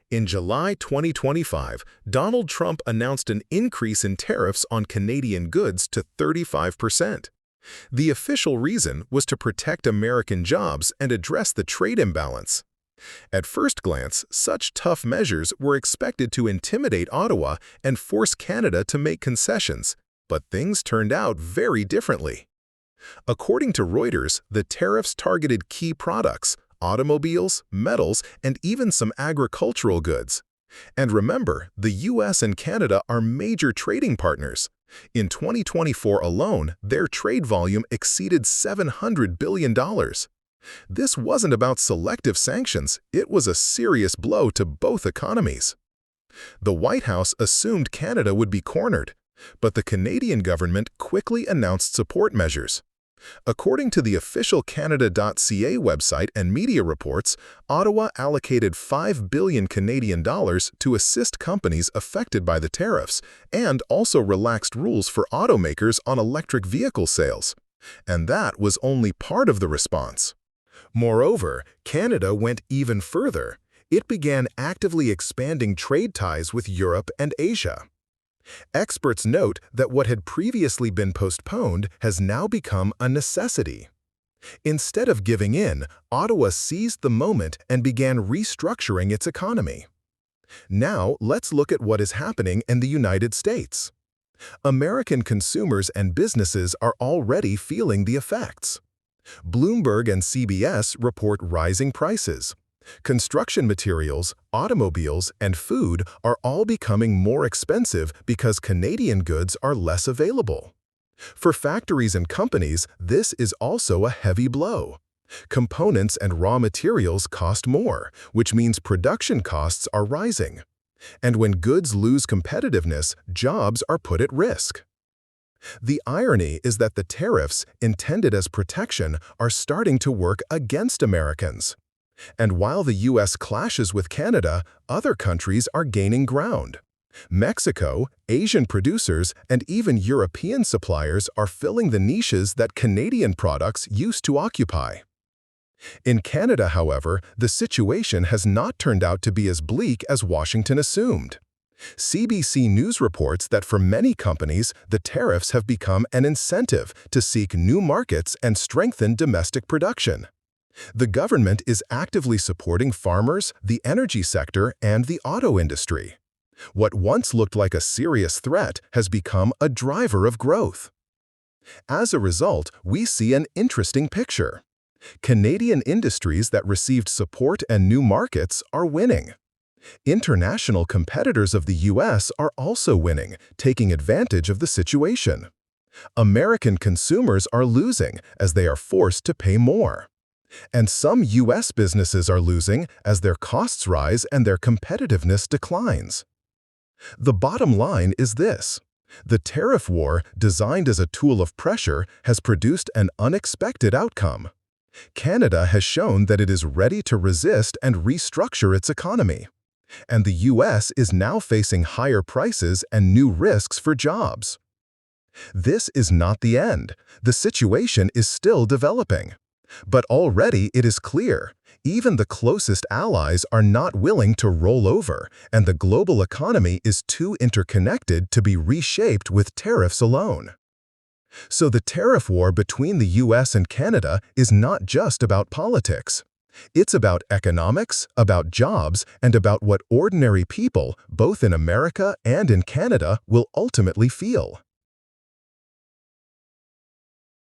In July 2025, Donald Trump announced an increase in tariffs on Canadian goods to 35%. The official reason was to protect American jobs and address the trade imbalance. At first glance, such tough measures were expected to intimidate Ottawa and force Canada to make concessions, but things turned out very differently. According to Reuters, the tariffs targeted key products, automobiles, metals, and even some agricultural goods. And remember, the US and Canada are major trading partners. In 2024 alone, their trade volume exceeded $700 billion. This wasn't about selective sanctions, it was a serious blow to both economies. The White House assumed Canada would be cornered, but the Canadian government quickly announced support measures. According to the official Canada.ca website and media reports, Ottawa allocated $5 billion Canadian dollars to assist companies affected by the tariffs and also relaxed rules for automakers on electric vehicle sales. And that was only part of the response. Moreover, Canada went even further. It began actively expanding trade ties with Europe and Asia. Experts note that what had previously been postponed has now become a necessity. Instead of giving in, Ottawa seized the moment and began restructuring its economy. Now, let's look at what is happening in the United States. American consumers and businesses are already feeling the effects. Bloomberg and CBS report rising prices. Construction materials, automobiles, and food are all becoming more expensive because Canadian goods are less available. For factories and companies, this is also a heavy blow. Components and raw materials cost more, which means production costs are rising. And when goods lose competitiveness, jobs are put at risk. The irony is that the tariffs, intended as protection, are starting to work against Americans. And while the US clashes with Canada, other countries are gaining ground. Mexico, Asian producers, and even European suppliers are filling the niches that Canadian products used to occupy. In Canada, however, the situation has not turned out to be as bleak as Washington assumed. CBC News reports that for many companies, the tariffs have become an incentive to seek new markets and strengthen domestic production. The government is actively supporting farmers, the energy sector, and the auto industry. What once looked like a serious threat has become a driver of growth. As a result, we see an interesting picture. Canadian industries that received support and new markets are winning. International competitors of the US are also winning, taking advantage of the situation. American consumers are losing as they are forced to pay more. And some US businesses are losing as their costs rise and their competitiveness declines. The bottom line is this: the tariff war, designed as a tool of pressure, has produced an unexpected outcome. Canada has shown that it is ready to resist and restructure its economy. And the US is now facing higher prices and new risks for jobs. This is not the end. The situation is still developing. But already it is clear, even the closest allies are not willing to roll over, and the global economy is too interconnected to be reshaped with tariffs alone. So the tariff war between the US and Canada is not just about politics. It's about economics, about jobs, and about what ordinary people, both in America and in Canada, will ultimately feel.